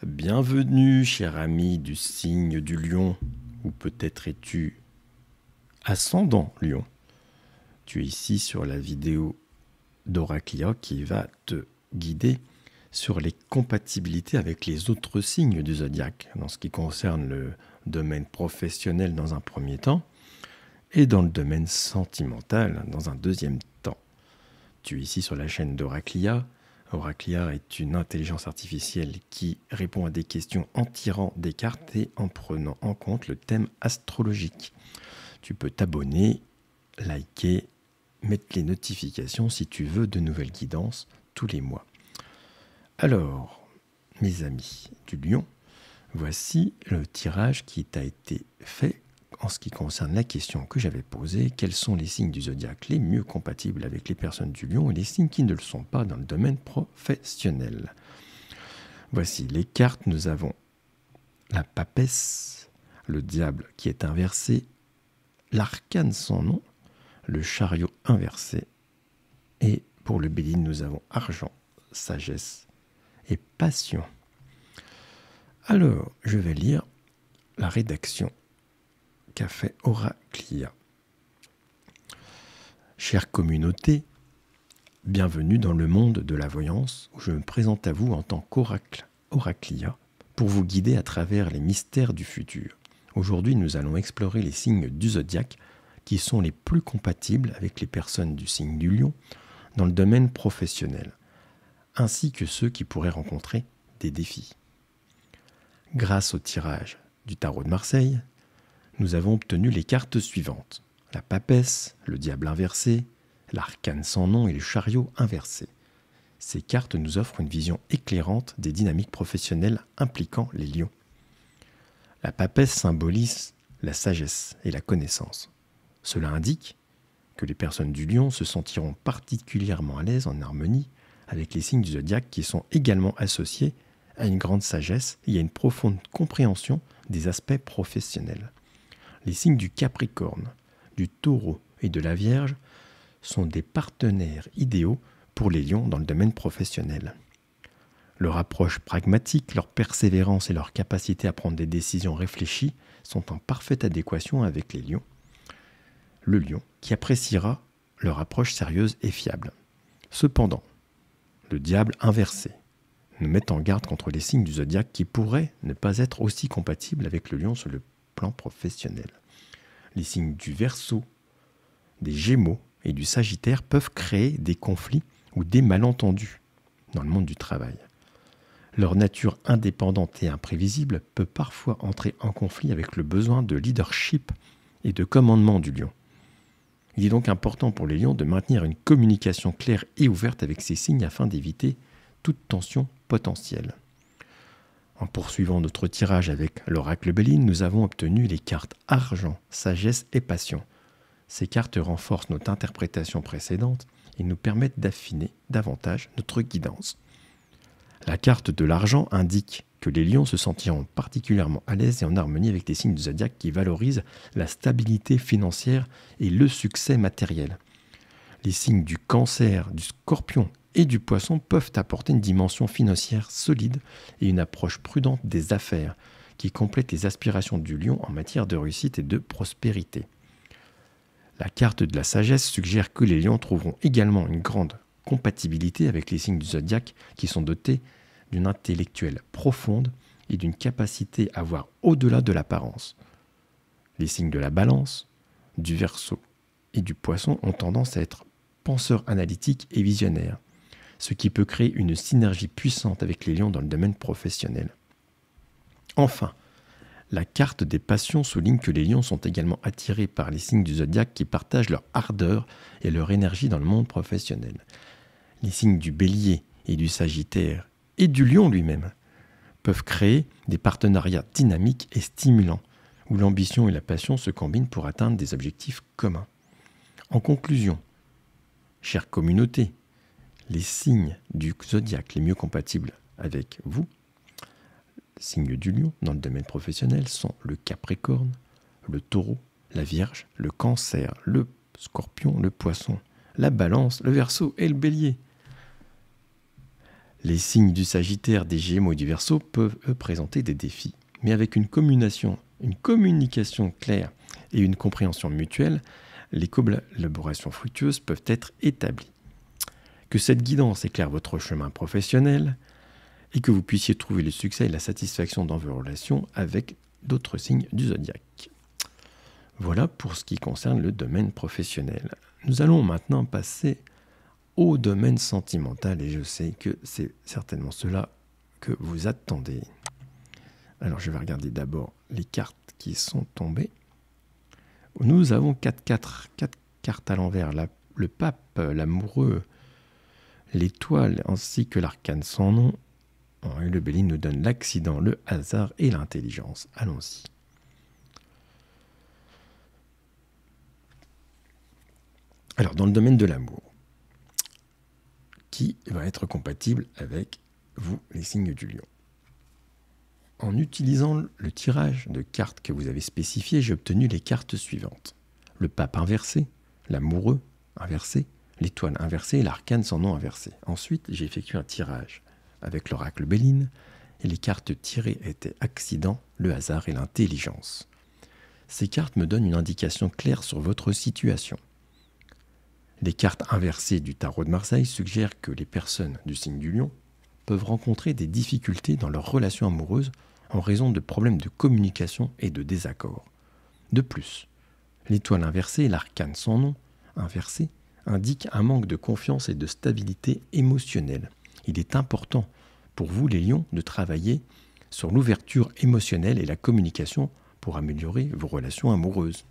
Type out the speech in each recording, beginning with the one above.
Bienvenue, cher ami du signe du lion, ou peut-être es-tu ascendant lion. Tu es ici sur la vidéo d'Oraclia qui va te guider sur les compatibilités avec les autres signes du zodiaque, dans ce qui concerne le domaine professionnel dans un premier temps, et dans le domaine sentimental dans un deuxième temps. Tu es ici sur la chaîne d'Oraclia. Oraclia est une intelligence artificielle qui répond à des questions en tirant des cartes et en prenant en compte le thème astrologique. Tu peux t'abonner, liker, mettre les notifications si tu veux de nouvelles guidances tous les mois. Alors, mes amis du lion, voici le tirage qui t'a été fait en ce qui concerne la question que j'avais posée, quels sont les signes du zodiaque les mieux compatibles avec les personnes du lion et les signes qui ne le sont pas dans le domaine professionnel. Voici les cartes, nous avons la papesse, le diable qui est inversé, l'arcane sans nom, le chariot inversé, et pour le bélier, nous avons argent, sagesse et passion. Alors, je vais lire la rédaction qu'a fait Oraclia. Chère communauté, bienvenue dans le monde de la voyance où je me présente à vous en tant qu'oracle Oraclia pour vous guider à travers les mystères du futur. Aujourd'hui, nous allons explorer les signes du zodiaque qui sont les plus compatibles avec les personnes du signe du lion dans le domaine professionnel, ainsi que ceux qui pourraient rencontrer des défis. Grâce au tirage du tarot de Marseille, nous avons obtenu les cartes suivantes. La papesse, le diable inversé, l'arcane sans nom et le chariot inversé. Ces cartes nous offrent une vision éclairante des dynamiques professionnelles impliquant les lions. La papesse symbolise la sagesse et la connaissance. Cela indique que les personnes du lion se sentiront particulièrement à l'aise en harmonie avec les signes du zodiaque qui sont également associés à une grande sagesse et à une profonde compréhension des aspects professionnels. Les signes du Capricorne, du Taureau et de la Vierge sont des partenaires idéaux pour les lions dans le domaine professionnel. Leur approche pragmatique, leur persévérance et leur capacité à prendre des décisions réfléchies sont en parfaite adéquation avec les lions. Le lion qui appréciera leur approche sérieuse et fiable. Cependant, le diable inversé nous met en garde contre les signes du zodiaque qui pourraient ne pas être aussi compatibles avec le lion sur le plan professionnel. Les signes du Verseau, des Gémeaux et du Sagittaire peuvent créer des conflits ou des malentendus dans le monde du travail. Leur nature indépendante et imprévisible peut parfois entrer en conflit avec le besoin de leadership et de commandement du lion. Il est donc important pour les lions de maintenir une communication claire et ouverte avec ces signes afin d'éviter toute tension potentielle. En poursuivant notre tirage avec l'oracle Béline, nous avons obtenu les cartes argent, sagesse et passion. Ces cartes renforcent notre interprétation précédente et nous permettent d'affiner davantage notre guidance. La carte de l'argent indique que les lions se sentiront particulièrement à l'aise et en harmonie avec les signes du zodiaque qui valorisent la stabilité financière et le succès matériel. Les signes du Cancer, du Scorpion et du Poisson peuvent apporter une dimension financière solide et une approche prudente des affaires qui complètent les aspirations du lion en matière de réussite et de prospérité. La carte de la sagesse suggère que les lions trouveront également une grande compatibilité avec les signes du zodiaque qui sont dotés d'une intellectuelle profonde et d'une capacité à voir au-delà de l'apparence. Les signes de la Balance, du Verseau et du Poisson ont tendance à être penseurs analytiques et visionnaires, ce qui peut créer une synergie puissante avec les lions dans le domaine professionnel. Enfin, la carte des passions souligne que les lions sont également attirés par les signes du zodiaque qui partagent leur ardeur et leur énergie dans le monde professionnel. Les signes du Bélier et du Sagittaire et du Lion lui-même peuvent créer des partenariats dynamiques et stimulants où l'ambition et la passion se combinent pour atteindre des objectifs communs. En conclusion, chère communauté, les signes du zodiaque les mieux compatibles avec vous, signes du lion dans le domaine professionnel, sont le Capricorne, le Taureau, la Vierge, le Cancer, le Scorpion, le Poisson, la Balance, le Verseau et le Bélier. Les signes du Sagittaire, des Gémeaux et du Verseau peuvent, eux, présenter des défis. Mais avec une communication claire et une compréhension mutuelle, les collaborations fructueuses peuvent être établies. Que cette guidance éclaire votre chemin professionnel et que vous puissiez trouver le succès et la satisfaction dans vos relations avec d'autres signes du zodiaque. Voilà pour ce qui concerne le domaine professionnel. Nous allons maintenant passer au domaine sentimental et je sais que c'est certainement cela que vous attendez. Alors je vais regarder d'abord les cartes qui sont tombées. Nous avons 4 cartes à l'envers, le pape, l'amoureux, l'étoile ainsi que l'arcane sans nom. Et le Béline nous donne l'accident, le hasard et l'intelligence. Allons-y. Alors dans le domaine de l'amour, qui va être compatible avec vous, les signes du lion. En utilisant le tirage de cartes que vous avez spécifié, j'ai obtenu les cartes suivantes. Le pape inversé, l'amoureux inversé, l'étoile inversée et l'arcane sans nom inversé. Ensuite, j'ai effectué un tirage avec l'oracle Béline et les cartes tirées étaient accident, le hasard et l'intelligence. Ces cartes me donnent une indication claire sur votre situation. Les cartes inversées du tarot de Marseille suggèrent que les personnes du signe du lion peuvent rencontrer des difficultés dans leurs relations amoureuses en raison de problèmes de communication et de désaccords. De plus, l'étoile inversée et l'arcane sans nom inversé indiquent un manque de confiance et de stabilité émotionnelle. Il est important pour vous, les lions, de travailler sur l'ouverture émotionnelle et la communication pour améliorer vos relations amoureuses.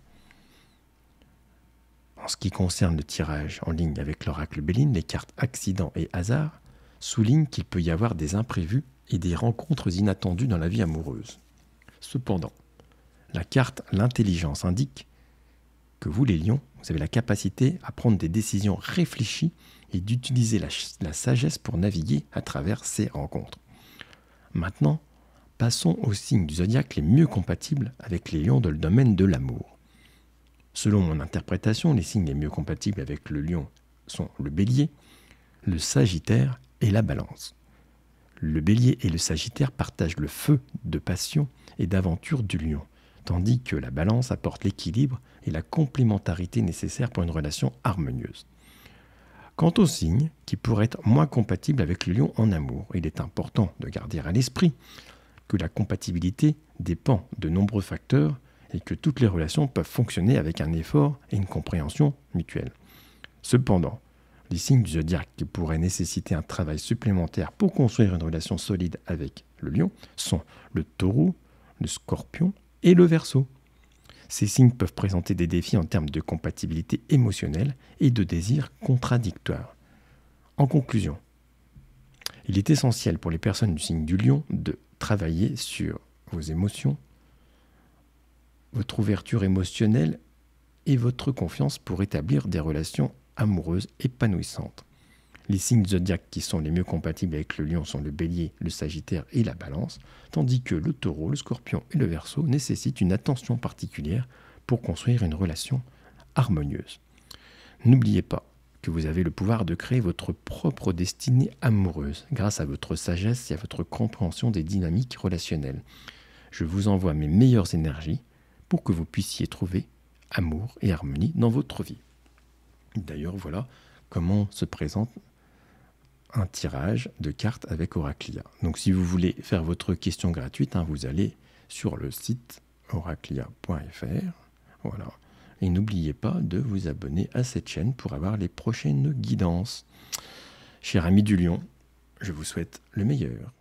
En ce qui concerne le tirage en ligne avec l'oracle Béline, les cartes accident et hasard soulignent qu'il peut y avoir des imprévus et des rencontres inattendues dans la vie amoureuse. Cependant, la carte l'intelligence indique que vous, les lions, vous avez la capacité à prendre des décisions réfléchies et d'utiliser la sagesse pour naviguer à travers ces rencontres. Maintenant, passons aux signes du zodiaque les mieux compatibles avec les lions dans le domaine de l'amour. Selon mon interprétation, les signes les mieux compatibles avec le lion sont le bélier, le sagittaire et la balance. Le bélier et le sagittaire partagent le feu de passion et d'aventure du lion, tandis que la balance apporte l'équilibre et la complémentarité nécessaire pour une relation harmonieuse. Quant aux signes qui pourraient être moins compatibles avec le lion en amour, il est important de garder à l'esprit que la compatibilité dépend de nombreux facteurs et que toutes les relations peuvent fonctionner avec un effort et une compréhension mutuelle. Cependant, les signes du zodiaque qui pourraient nécessiter un travail supplémentaire pour construire une relation solide avec le lion sont le taureau, le scorpion et le verseau. Ces signes peuvent présenter des défis en termes de compatibilité émotionnelle et de désirs contradictoires. En conclusion, il est essentiel pour les personnes du signe du lion de travailler sur vos émotions, votre ouverture émotionnelle et votre confiance pour établir des relations amoureuses épanouissantes. Les signes zodiaques qui sont les mieux compatibles avec le lion sont le bélier, le sagittaire et la balance, tandis que le taureau, le scorpion et le verseau nécessitent une attention particulière pour construire une relation harmonieuse. N'oubliez pas que vous avez le pouvoir de créer votre propre destinée amoureuse grâce à votre sagesse et à votre compréhension des dynamiques relationnelles. Je vous envoie mes meilleures énergies pour que vous puissiez trouver amour et harmonie dans votre vie. D'ailleurs, voilà comment se présente un tirage de cartes avec Oraclia. Donc si vous voulez faire votre question gratuite, vous allez sur le site oraclia.fr. Voilà. Et n'oubliez pas de vous abonner à cette chaîne pour avoir les prochaines guidances. Cher ami du lion, je vous souhaite le meilleur.